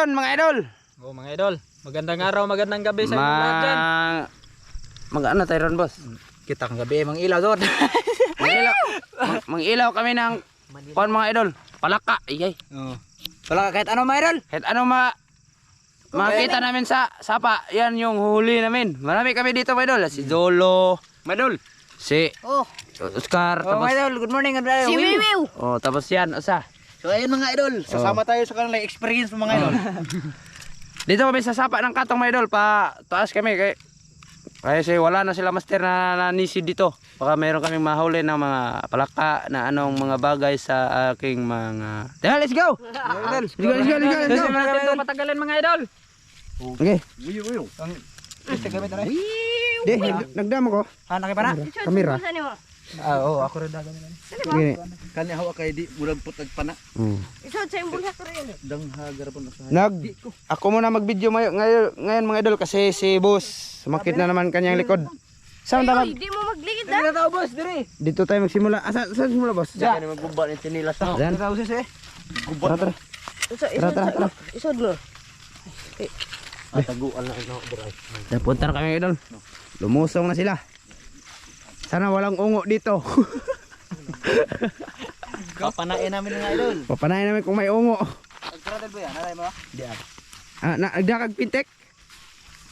ngayon mga idol. Oh mga idol, magandang araw, magandang gabi sa inyo lahat dyan. Mag-ano tayo ron boss? Kita kang gabi, mang ilaw doon. Mang-ilaw kami ng kon mga idol. Palaka, iyay. Oh. Wala kahit ano mga idol. Kahit ano makita namin sa sapa, yan yung huli namin. Marami kami dito mga idol. Si Zolo, mga idol. Si Oscar, Oh tapos mga idol, good morning. Si Wiwiw. oh, tapos yan, usa. So ayun mga idol, sasama tayo sa kanilang experience mga idol. Dito kami sa sapa ng katong mga idol, pa taas kami kasi wala na sila master na nanisi dito. Baka mayroon kaming mahuli ng mga palaka na anong mga bagay sa aking mga... Tara, let's go! Let's go! Kasi natin ito patagalin mga idol. Okay. Wiyo. Ang gamit na rin. Di, nagdamo ko. Nakipana? Kamera. Oo, ako rin dagan na. Gini. Kanya hawa kay di murag putag pana. Isod sa yung bulak ko rin. Dang hagar pun sa. Ako muna mag-video ngayon mga idol kasi si boss sumakit na naman kanyang likod. Saan tayo Hindi mo magligid Dili na tao boss, diri. Dito tayo magsimula. Saan simula boss? Diyan ni magguba ni tinilas na. Diyan. Tao sis eh. Tara. Tara. Isod mo. Taguan na ino diri. Napunta na kami idol. Lumusong na sila. Sana walang ungo dito. Papanain namin mga idol. Papanayin namin kung may ungo. Agtradal ba yan? Alay mo? Diyan. Nagdakag pintek.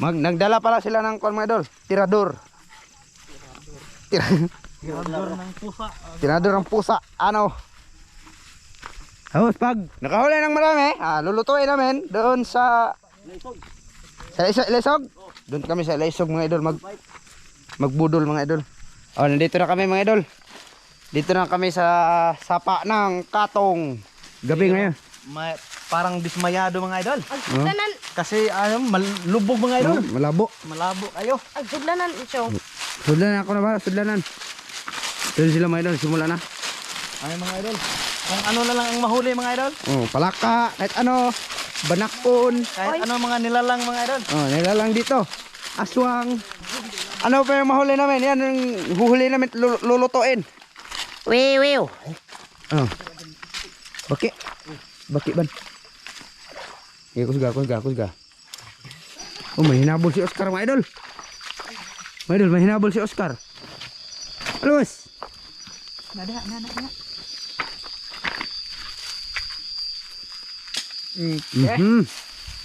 Nagdala pala sila ng kwan mga idol. Tirador. Tirador ng pusa. Tirador ng pusa. Ano? Tapos pag nakahuli ng marami, lulutuin namin doon sa Lesog. Doon kami sa Lesog mga idol magbudol mga idol. Oh, nandito na kami mga idol. Dito na kami sa sapa ng Katong. Gabi ngayon. Parang dismayado mga idol. Agsudlanan. Kasi malubog mga idol. Malabo. Malabo kayo. Agsudlanan ito. Sudlanan ako na ba? Sudlanan. Doon sila mga idol. Simula na. Ay mga idol. Kung ano na lang ang mahuli mga idol. Oh, palaka. Kahit ano. Banakon. Kahit ano mga nilalang mga idol. Oh, nilalang dito. Aswang. Ano pa yung mahuli namin? Yan yung huhuli namin lulutuin. Wiwiw. Oh. Baki. Baki ban. Kusga. Oh, may hinabol si Oscar mga idol. Mga idol, may hinabol si Oscar. Alwas. Nada.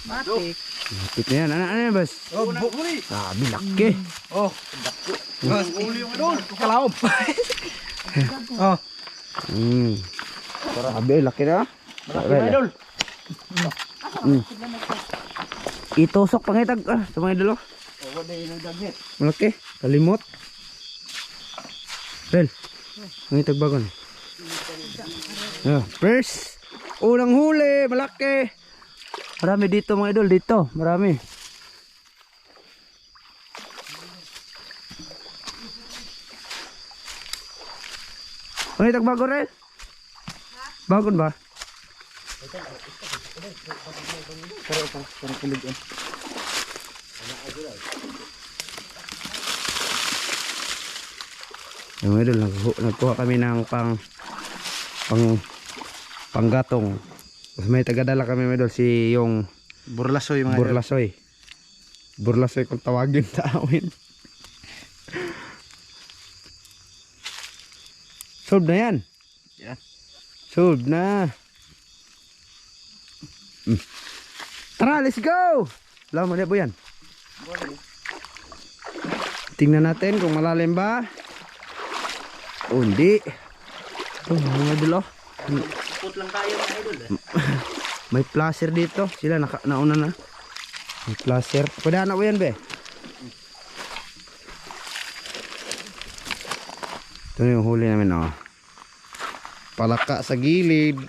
Matik. Matik na yan. Ano yan, bas? Oh, bukuri. Sabi, laki. Oh, mas uli yung idol. Kalaob. Oh. Sabi, laki na. Malaki mga idol. Itusok pangitag. Sa mga idol. Oh, wala yung dagit. Malaki. Kalimot. Bel. Pangitag bagon. First. Unang huli. Malaki. Marami dito mga idol. Dito. Marami. Pangitag bagon rin. Bagon ba? Yung mga idol, nagkuha kami ng panggatong. Tapos may tagadala kami mga idol, si yung Burlasoy mga idol. Burlasoy kung tawagin sa amin. Solve na yan. Yeah. Solve na. Tara, let's go! Lama na po yan. Tingnan natin kung malalim ba. Oh, hindi. Oh, mga idol, oh. Put lang tayo mga idol. May placer dito. Sila nauna na. May placer. Pwede na po yan, be. Ito na yung huli namin, oh. Palaka sa gilid.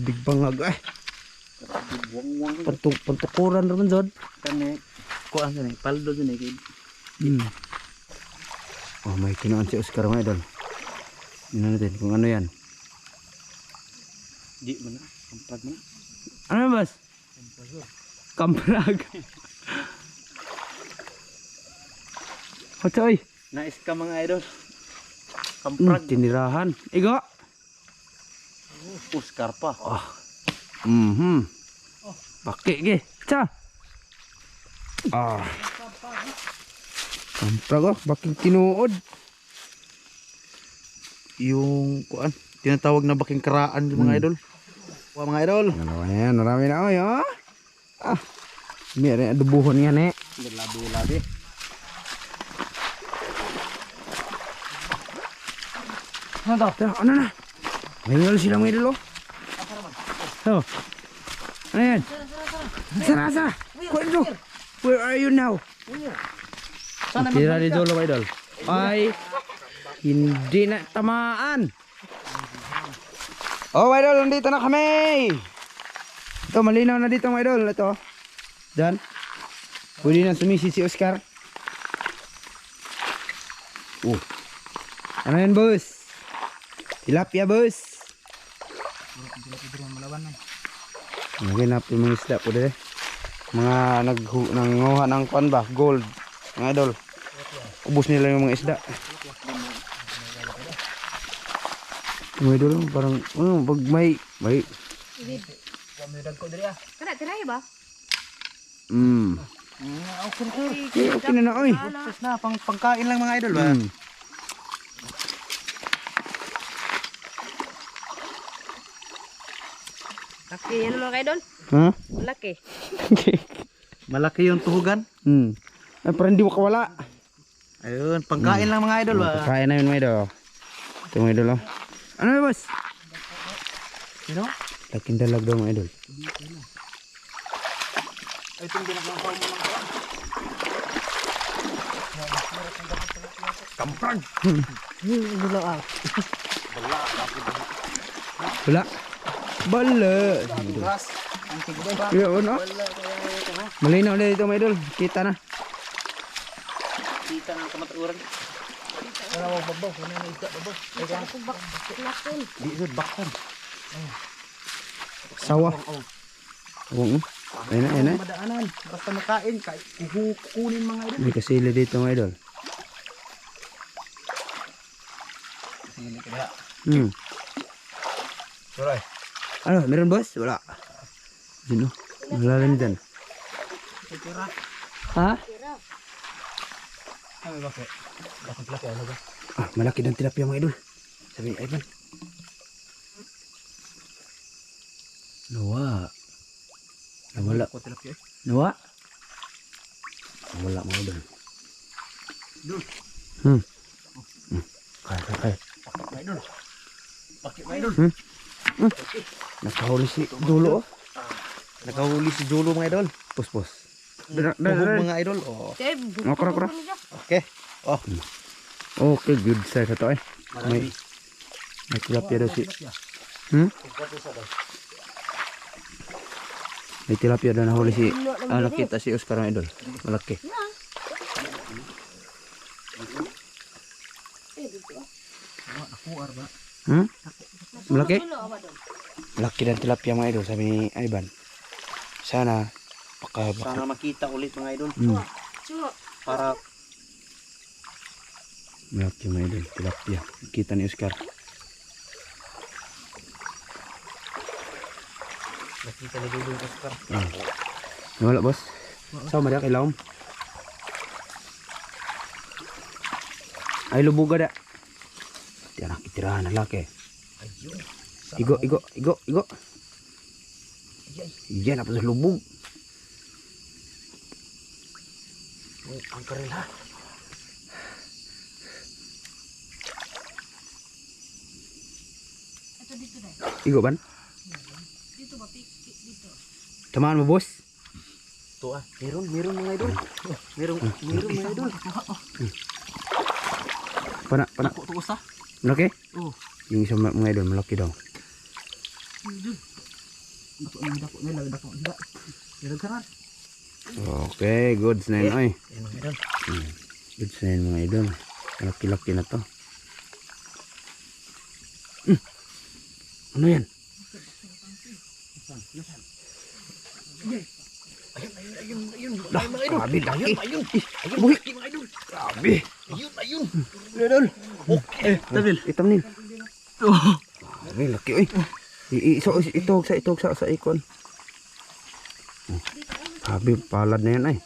Big bangag. Pantukuran naman, Zod. Kani, kuhaan sa ni, paldo sa ni. Oh, may kinaan si Oscar mga idol. Tingnan natin kung ano yan. Di mo na, kampag mo na. Ano yan, boss? Kamprag. Hotoy. Nais ka mga idol. Kampag. Tinirahan. Igo. Oscar pa. Paki ge. Cha. Kampra ko, baking tinuod. Yung kuan, tinatawag na baking karaan yung mga idol. Wah mga idol. Ano yan, marami na oy, oh. May adubuhon nga ne. Labi-labi. Ano daw? Ano na? Mayroon sila mga idol, oh. Oh. Ano yan? Sana. Kwento. Where are you now? Tira dito mga idol. Ay, hindi na tamaan. Oh, mga idol, nandito na kami. Ito, malinaw na dito mga idol. Ito. Diyan. Pwede na sumisid si Oscar. Ano yan, boss? Tilapia, boss. Naginap yung mga isda po dito. Mga nanguha ng kwan ba? Gold. Mga idol. Ubus nila yung mga isda. Mga idol, parang pag may Kana tirahi ba? okay na oy. Tapos na, pangkain lang mga idol ba? Laki, ano mga kaidol? Ha? Laki. Malaki yung tuhugan. Ay, parang hindi makawala. Ayun, pangkain lang mga idol ba? Kaya na yun mga idol. Ito mga idol, oh. Ano yun, boss? Sino? Laking dalag daw mga idol. Ito yung binakamasaw mo lang pala. Kamprag! Wala. Bala. Ras, ang tigday. Yun, oh. Malinaw na dito mga idol. Kita na. Kita ng kamaturan. Ano mo babaw? Ano na isda babaw? Di isod bakon. Sawa. Oo. Ayun na, ayun na. Madaanan. Basta makain, kukunin mga idol. May kasili dito mga idol. Sili ka na. Suray. Ano, meron boss? Wala. Dino. Wala lang dyan. Ha? Ano ba kaya? Bakit laki ano ba? Malaki ng tilapia mga idol. Sabi ni Ivan. Nawa. Nawala. Ako tilapia eh. Nawa. Nawala mga idol. Idol. Kaya. Mga idol. Bakit mga idol? Nakahuli si Dulo. Nakahuli si Jolo mga idol. Pus. Tuhog mga idol. Oh. Kura. Okay. Oh. Okay, good size ito eh. May tilapia daw si. May tilapia daw nahuli si. Nakita si Oscar mga idol. Malaki. Malaki? Malaki dan tilapia mga idol sabi ni Ivan. Sana Sana makita ulit mga idol. Para malaki mga idol tilapia. Kita ni Oscar. makita ni Jolo Oscar. Wala boss. Sao madak ilawom. Ay lubuga da. Tiyan nakitirahan na laki. Ayun. Igo. Yan apa sa lubog. Ang karil ha. Igo ban? Tamaan mo boss. Ito meron mga idol. Meron mga idol. Pana. Tuos ha. Malaki? Oh. Yung isang mga idol malaki daw. Dako nila. Meron ka na. Okay, goods na yun oy. Ayun mga idol. Goods na yun mga idol. Malaki-laki na to. Ano yan? Ayun. Grabe, laki. Ayun. Buhi. Mga idol. Grabe. Ayun. Idol. Okay. Tabil. Itam nin. Oh. Grabe, laki oy. Itog sa ikon. Sabi, palad na yan ay.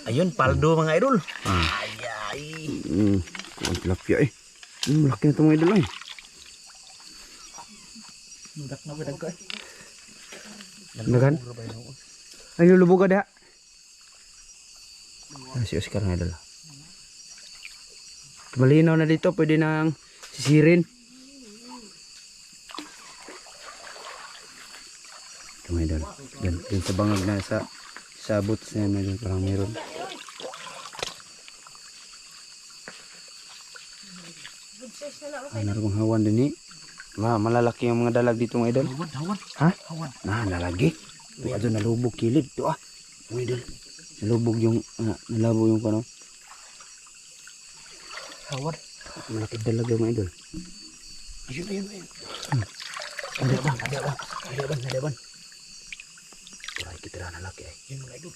Ayun, paldo mga idol. Ah. Ay. Ang tilapia eh. Malaki na ito mga idol ay. Mudak na ba ko eh. Dagan? Ay, lulubog ka diha. Si Oscar nga idol. Malinaw na dito, pwede nang sisirin. Ito mga idol. Yan sa bangag na sa boots na yan, parang meron. Narong hawan din eh. Malalaki yung mga dalag dito mga idol. Hawan. Ha? Hawan. Nalagi. Tuwa doon nalubog kilid. Tuwa. Mga idol. Nalubog yung, nalabo yung ano. Hawan. Malaki dalag yung mga idol. Ayun. Ada bang. Turay kita na laki ay. Yun mga idol.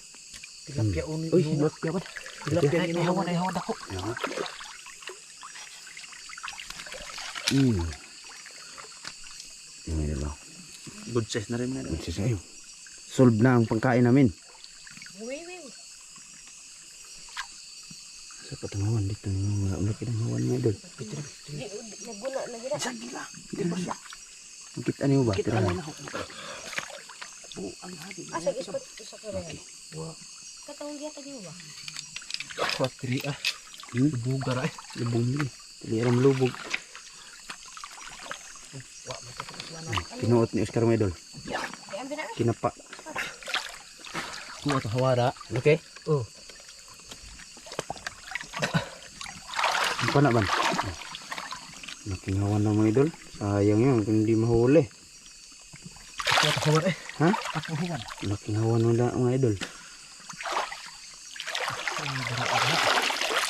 Tilapia unin. Uy, tilapia ba? Tilapia ini hawan ako. Yung idol. Good size na rin mga idol. Magsis ayo. Solve na ang pangkain namin. Sa patungawan dito yung malaki ng hawan mga idol. Naguna na gila. Sige lang. Kita niyo ba? Kita Tira lang na. ako. Ang hadi. Asa ispot sa kare. Katong giya tagi ba? Kwatri ah. Bugar ay. Lubog nila. Tiliram lubog. Kinuot ni Oscar mga idol. Kaya ang bina. Kinapa. Kuha to hawara. Okay? Oh. Ang pana ban? Laking hawan ng mga idol. Sayang yan kung hindi mahuli. Kuha to hawara eh. Ha? Ako hawan. Laking hawan ng mga idol.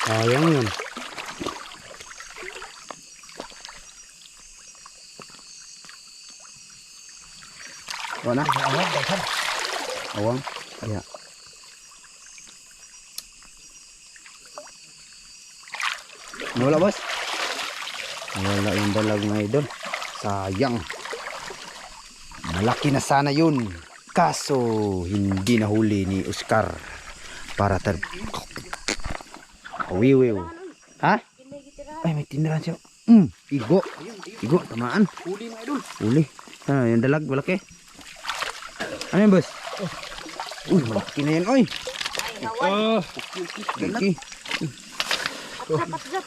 Sayang yun. Wala na? Awang daghan. Awang? Kaya. Nawala boss? Nawala yung dalag mga idol. Sayang. Malaki na sana yun. Kaso hindi nahuli ni Oscar. Para wiwiw. Ha? Ay may tindahan siya. Igo. Igo, tamaan. Uli mga idol. Uli. Sana yung dalag malaki. Ano yun boss? Malaki na yan oy. Malaki. Patsa.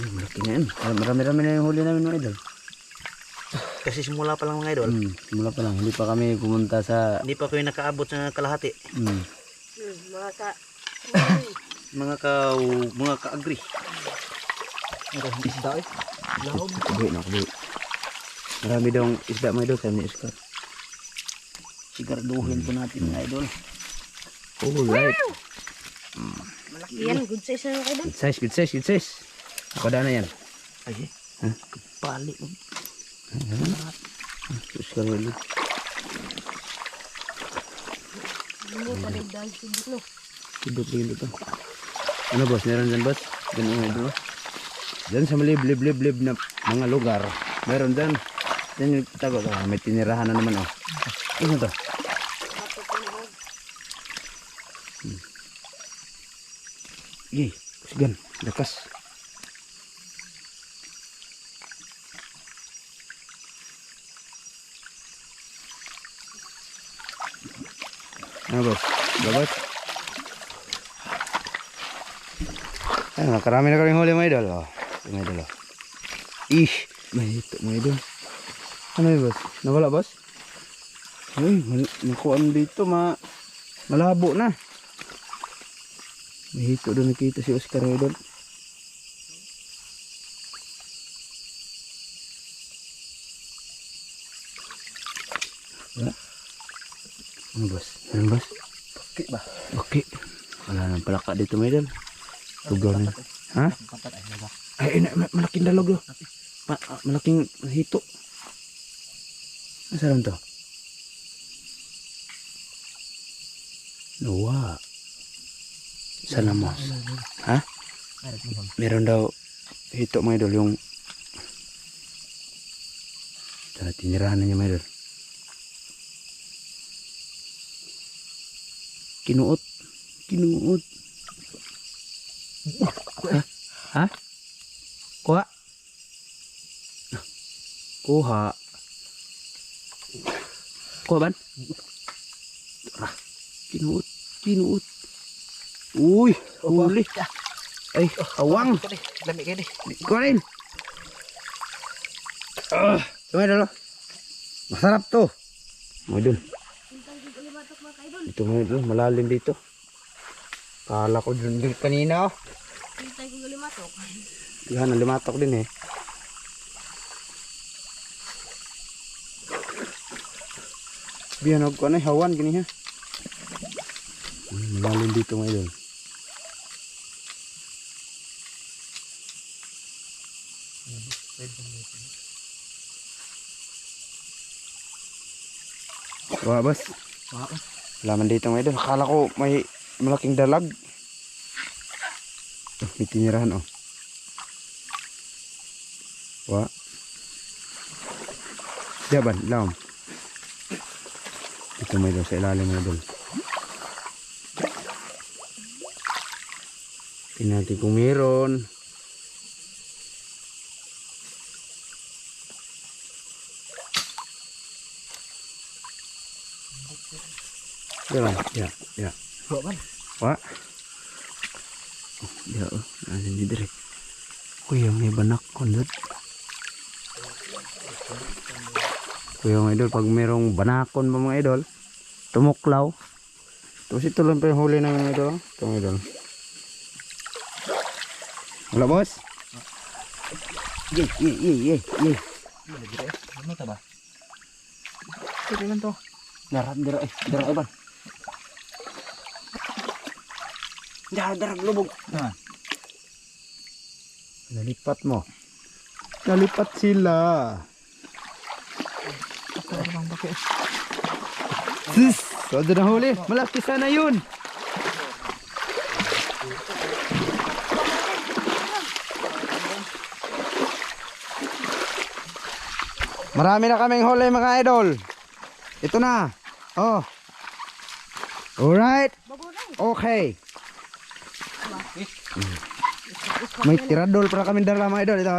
Malaki na yan. Marami-rami na yung huli namin mga idol. Kasi simula pa lang mga idol. Simula pa lang. Hindi pa kami pumunta sa... Hindi pa kayo nakaabot sa kalahati. Mga Mga ka-agree. Ang isda eh. Lahom. Nakabuhi. Marami daw isda mga idol. Sabi ni Oscar. Sigarduhin po natin mga idol. Alright. malaki yan, good size na kayo doon. Good size. Nakada na yan. Ay, Ha? pali. Oscar ulit. Hindi talig dahil sibot no. Sibot to. Ano boss? Meron dyan boss? Ganun mga idol. Dyan sa malib-lib na mga lugar. Meron dyan. Dyan yung tago. May tinirahan na naman oh. Ano to? Yay, kusgan, lakas. Ano boss? Labas? Ay, nakarami na kaming huli mga idol. Mga idol. May hito mga idol. Ano yun boss? Nawala boss? Ay, nakuhaan dito malabo na. May hito doon nakita si Oscar mga idol. Wala. Ano boss? Ano boss? Okay ba? Okay. Wala nang palaka dito mga idol. Tugaw na. Ha? Patat ay laga. Ay, malaking dalog yun. Malaking hito. Masarap to. Nawa. Sana mo. Ha? Meron daw hito mga idol yung Ito na, tinirahan na niya mga idol. Kinuot. Kinuot. Ha? Ha? Kuha? Kuha. Kuha ban? Ah, kinuot. Kinuot. Uy, huli. Ay, awang. Lami kayo di. Kuha rin. Mga idol. Masarap to. Mga idol. Hintay ko limatok mga kaidol. Ito mga idol, malalim dito. Kala ko dun kanina oh. Hintay ko limatok. Yan, nalimatok din eh. Biyanog ko na, hawan gini ha. Malalim dito mga idol. Wah, bos. Laman dito mga idol. Akala ko may malaking dalag. May tinirahan oh. Wah. Diyan, lam. Ito mga idol, sa ilalim mga idol. Tingnan natin kung meron. Diyan, ya, ya. Buat man. Wah. Ya, ano di dire. Kuya, may banak kondot. Kuya mga idol, pag merong banakon pa mga idol, tumuklaw. Tapos ito lang pa yung huli ng mga idol. Ito mga idol. Wala boss? Ye. Ano ta ba? Sige lang to. Darap iban. Darap lubog. Ah. Nalipat mo. Nalipat sila. Ako bang bakit? Sis! Wala na huli. Malaki sana yun. Marami na kaming huli mga idol. Ito na. Oh. Alright. Okay. May tiradol para kami dala mga idol. Ito.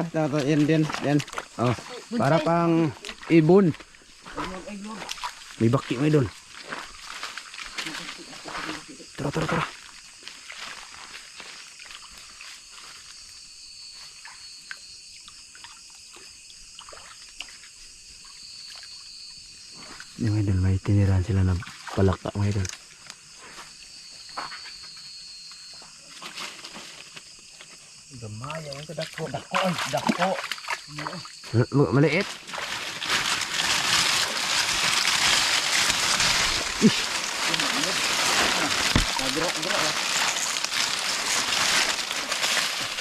Yan. Oh. Para pang ibon. May baki mga idol. Tara. Yung idol, may tinirahan sila na palaka mga idol. Gamay, ang dako. Dako. Maliit.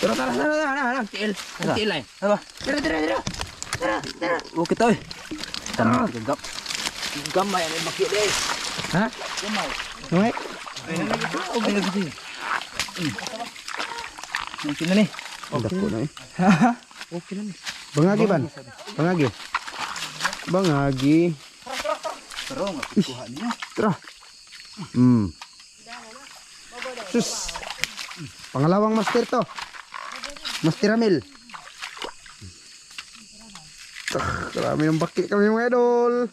Tara. Tiil ay. Apa? Tara. Okay to. Tama gagap. Gamay ang bakit di. Ha? Gamay. Gamay? Okay na gid. Mungkin na ni. Dako na eh. Okay na ni. Bangagi ban? Bangagi. Pero nga kuha niya. Tara. Sus. Pangalawang master to. Master Amil. Marami ng baki kami mga idol.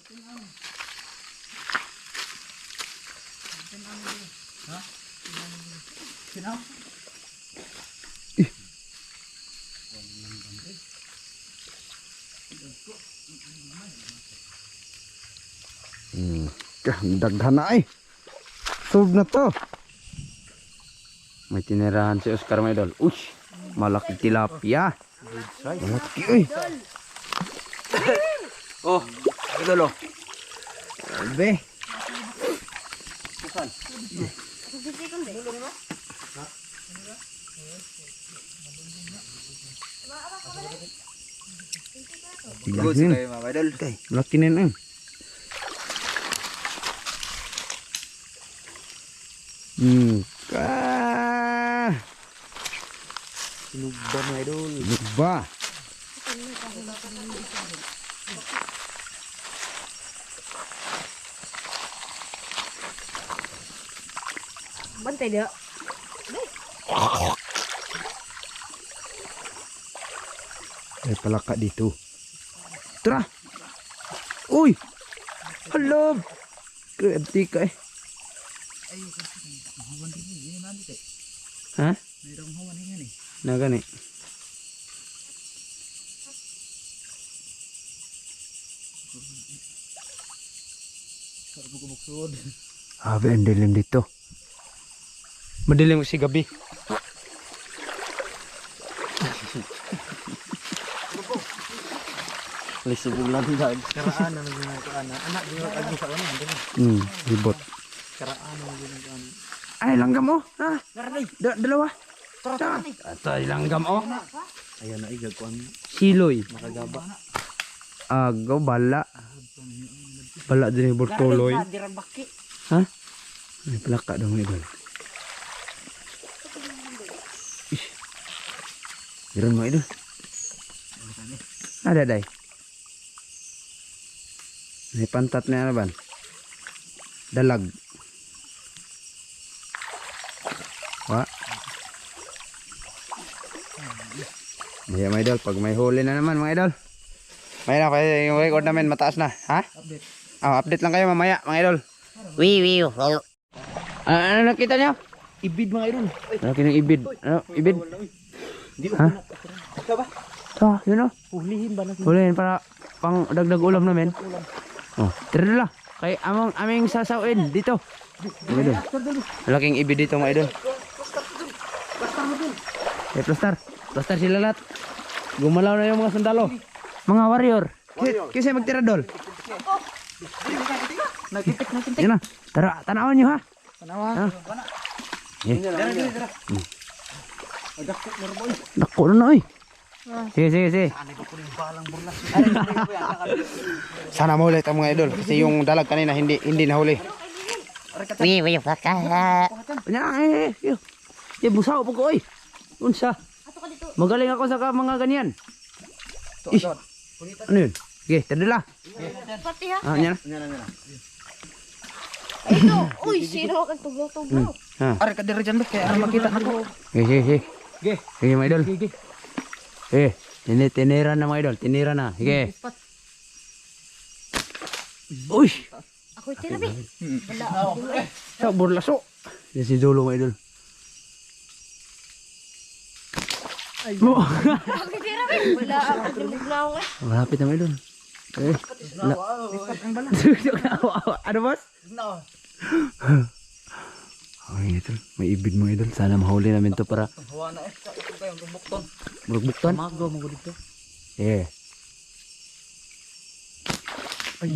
Daghan na ay. Sob na to. May tinirahan si Oscar mga idol. Uy, malaki tilapia. Malaki uy. Oh, idol oh. Be. Good kayo mga idol. Okay, malaki na yun. Sinugba mga idol. Ba? Bantay dia. Ay palaka dito. Tara. Uy. Hello. Grabe ka eh. Ha? Na gani. Abi ang dilim dito. Madilim kasi gabi. Lisubog lang dahil karaan na naging anak di agi sa una Ribot. karaan na naging Ay, langgam oh. Ha? Karanay. Dalawa. Tara. Atay, langgam oh. Ayan na igag kuan Siloy. makagaba. Agaw, bala. Bala din yung burtuloy. Dirabaki. Ha? Ay, palaka daw mga idol. Ish. Meron mga idol. Ada day. May pantat na ano ban? Dalag. Wa. Maya mga idol, pag may huli na naman mga idol. May na, yung record namin mataas na. Ha? Update. Update lang kayo mamaya mga idol. Ano nakita niyo? Ibid mga idol. Ano kinang ibid? Ano? Ibid? Di Ha? Ito ba? Ito, yun o. Hulihin ba na Hulihin para pang dagdag ulam namin. Oh, tira lang. Kay aming sasawin dito. Mga idol. Malaking ibid dito mga idol. Eh, plastar. Plastar sila lahat. Gumalaw na yung mga sundalo. Mga warrior. Kasi magtiradol. Nakitik. Yan na. Tara, tanawin nyo ha. Tanawa. Eh, Dara. Agak mo boy. Dako na na oy. Sige. Ani ko yung balang burlas. Sana mahuli ito mga idol. Kasi yung dalag kanina hindi nahuli. Nya busaw po ko oy. Unsa? Ato ka dito. Magaling ako sa mga ganyan. Ish. Ano yun? Sige, tadala. Pati ha. Nya na. Ito. Uy, sino ka tuglo-tuglo. Ha. Are ka dire dyan ba kaya ano makita nako. Sige. Ge. Sige mga idol. Ge. Tinira na mga idol. Tinira na. Sige. Uy. Ako tirabi. Wala. Sa burlaso. Yan si Dolo mga idol. Mo. Ako tirabi. Wala ako dinugnaw eh. Malapit na mga idol. Ano boss? No. Ay, ito. May ibid mga idol. Sana mahuli namin to para Hawa na sa kayo rumbukton. magbuktan. Mago mo dito. Eh.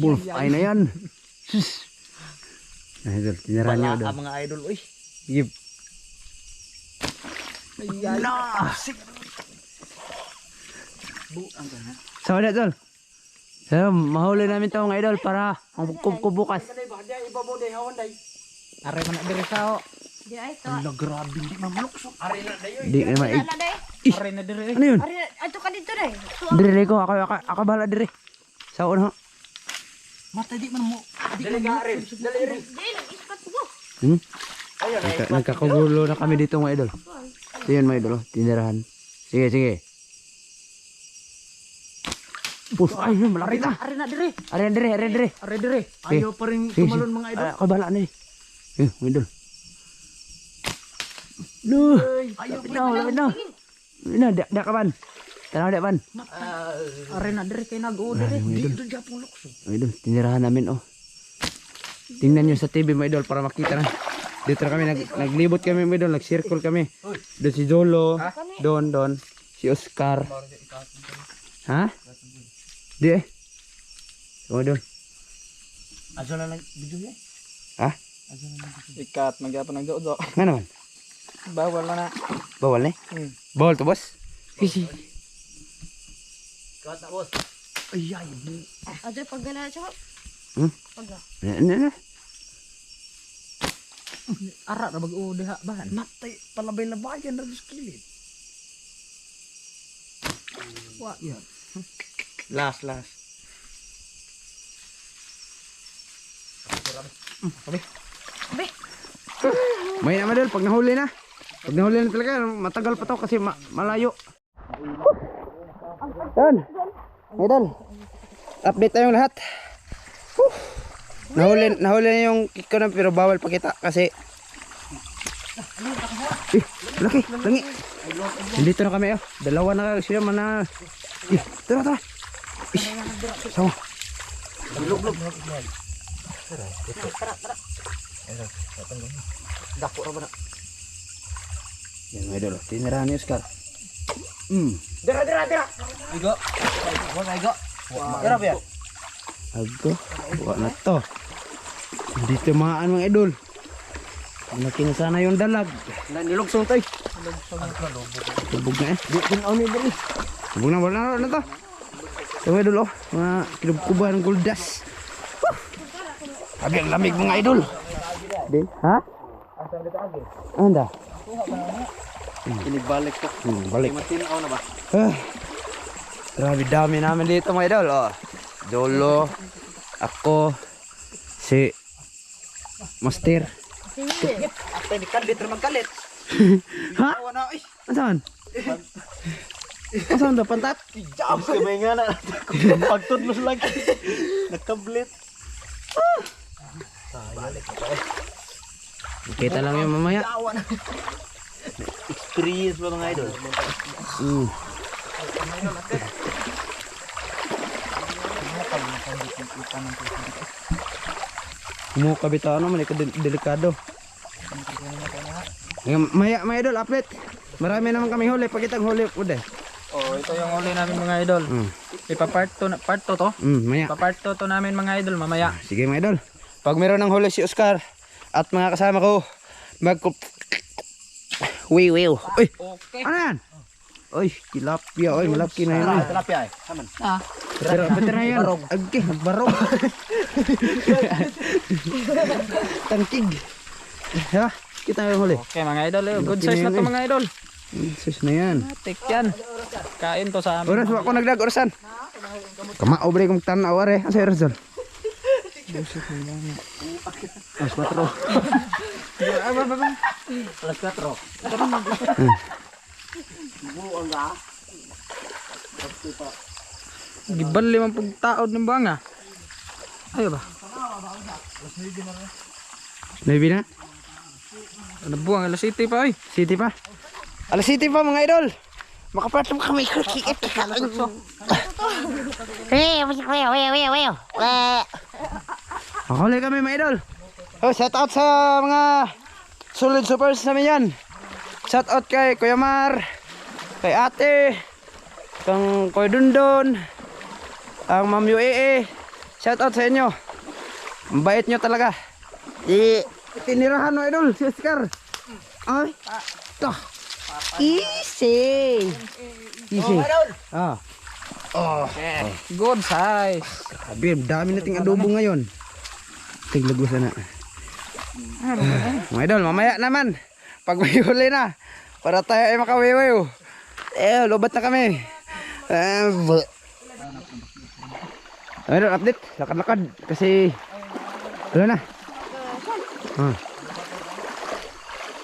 Wolf eye na yan. Sus. Nah, idol. Tinira niya idol. Mga idol oy. Give. Na. Buang ka na. So, ulit idol. So, mahuli namin to mga idol para magkukup bukas. Are man dire sao. Di ay to. Ala grabe di mamlok so. Are na dayo. Di naman. Wala day. Are na dire. Ano yun? Ari, ato ka dito day. Dire ko. Ako bahala dire. Sa una. Mata di man mo. Di ka are. Dali re. Di, ispat ko. Nagkakagulo na kami dito mga idol. So yun mga idol. Tinirahan. Sige. Push. Ay, malapit na. Are na dire. Are dire. Are dire. Ayo pa rin Sige, tumalon mga idol. Ako bahala na eh. Mga idol. Duh. Ayo Lapit na. Dak ka ban. Tanaw dak ban. are na dire kay nag-o dire. Dito japon lukso. Mga idol, tinirahan namin oh. Tingnan nyo sa TV mga idol para makita na. Dito na kami, naglibot kami mga idol, nag-circle kami. Doon si Dolo, doon, si Oscar. Ha? Di eh. Mga idol. Aso na lang video eh. Ha? Ikat magyapon ng do. Nga naman? Bawal na. Bawal na eh? Bawal to boss? Kasi. Kat na boss. Ay. Ato paggala siya. Pagga. Ano? Ara na mag-o diha ba? Natay palabay-labayan ra sa kilid. Wa yan. Last. Be. May na idol, pag nahuli na. Pag nahuli na talaga, matagal pa to kasi malayo. Yan. Idol. Update tayong lahat. Nahuli na yung kick ko na pero bawal pakita kasi laki, langi. Nandito na kami dalawa na sila mana. Tara. Sama. Dako ra ba na? Yan mga idol, tinirahan ni Oscar. Dira. Igo. Dira ba yan? Ago, wala na to. Dito mga idol. Laki na sana yung dalag. Nilugsong tayo. Tubog na Tubog na, wala na to. Ito mga idol mga kinubkuba ng goldas. Sabi ang lamig mga idol. Ha? Anda? Inibalik ko. Balik. Matinaw na ba? Grabe dami namin dito mga idol. Dolo, ako, si Master. Atay ni Kandit ra magkalit. Ha? Saan? Saan daw pantat? Jam ka may nga na. Pagtudlos lang. Nakablit. Kita lang yung mamaya. Experience ba mga idol? Kabita ano man delikado. Maya idol update. Marami naman kami huli, pakita ang huli uday. Oh, ito yung huli namin mga idol. Ipa-part 2 to. Maya. Ipa-part 2 to namin mga idol mamaya. Sige mga idol. Pag meron ng huli si Oscar at mga kasama ko, Uy. Okay. Ano yan? Uy, tilapia. Uy, malaki na yun. Tilapia Saman. Pero betul na yan. Agi, nagbarog. Tangkig. Ha? Kita yung huli. Okay mga idol, good size na to mga idol. Sus na yan. Tik yan. Kain to sa amin. Oras, wako nagdag, orasan. Kamao bre kong tanaw are. Asa oras dyan? Alas 4. Alas 4. Gibal 50 taod ng banga. Ayo ba? Maybe na? Nabuang alas 7 pa oy. City pa? Alas City pa mga idol. Makapatlong kami. Makahuli kami mga idol. Shout out sa mga solid supers namin yan. Shout out kay Kuya Mar, kay Ate, kang Kuya Dundon, ang Ma'am UAE. Shout out sa inyo. Ang bait nyo talaga. Tinirahan mo idol si Oscar. Ay. Easy. Good size. Grabe, dami nating adobo ngayon. Tiglago sana. Mga idol, mamaya naman. Pag may huli na, para tayo ay makawiwiw. Lobat na kami. Idol, update. Lakad-lakad. Kasi, wala na.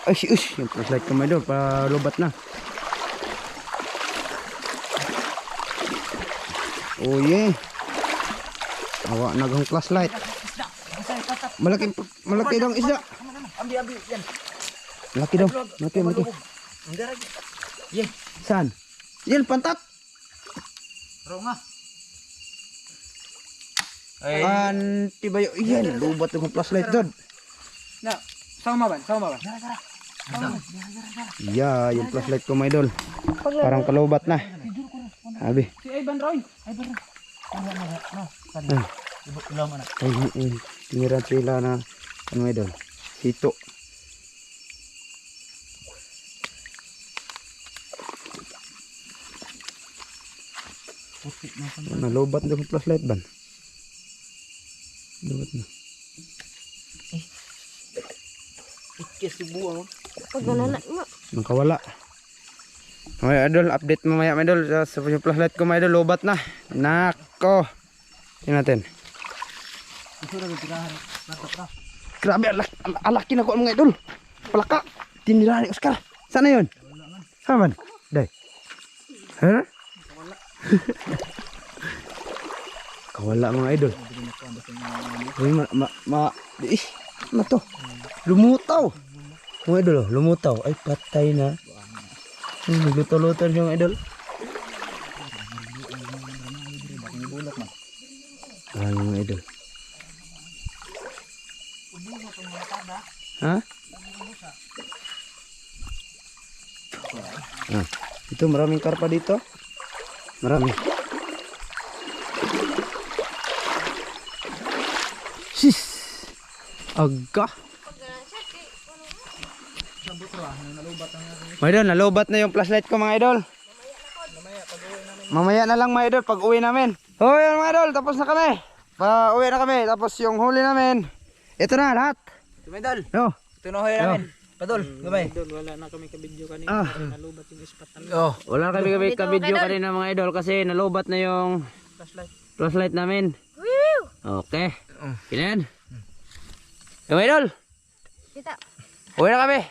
Yung flashlight ko mga idol, para lobat na. Oh yeah. Awa nagang flashlight. Malaki daw ang isda. Ambi yan. Malaki daw. Malaki. Saan? Yan pantat. Ronga. Antibayo. Yan, lubat yung flashlight doon. Na, sama ba? Yeah, yung flashlight ko mga idol. Parang kalubat na. Abi. Si Ivan Roy. Ilaw mo na. Ay, tiniran sila na ano mga idol. Sito. Nalubat na yung flashlight ban. Lubat na. Ikisibuang. Pag nananat mo. Nakawala. Okay, idol, update mamaya mga idol. Sa flashlight ko mga idol, lubat na. Nako. Tingnan natin. Grabe, alaki na ko mga idol. palaka. Tinira ni Oscar. Sana yun? Saan man? Day. Ha? Kawala mga idol. Ay, ano to? Lumutaw. Mga idol, oh, lumutaw. Ay, patay na. Nagluto-luto siya mga idol. Ay, mga idol. Ha? Ah, ito maraming karpa dito. Marami. Sis. Aga. Mga idol, nalubat na yung flashlight ko mga idol. Mamaya na lang mga idol pag uwi namin. Hoy mga idol, tapos na kami. Pa-uwi na kami, tapos yung huli namin. Ito na lahat. Tumidol. No. Ito na hoy namin. Padol, gamay. Idol, wala na kami ka-video kanina. Ah. Nalubat yung ispat namin. Oh. Wala kami ka-video kanina mga idol kasi nalubat na yung flashlight namin. Okay. Yan. Yung idol. Kita. Uwi na kami.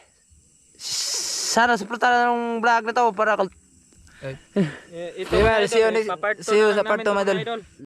Sana suportahan ng vlog na to para Ito Diba, mga idol, see you ipapart see you two sa na part namin 2 to, mga madol. idol.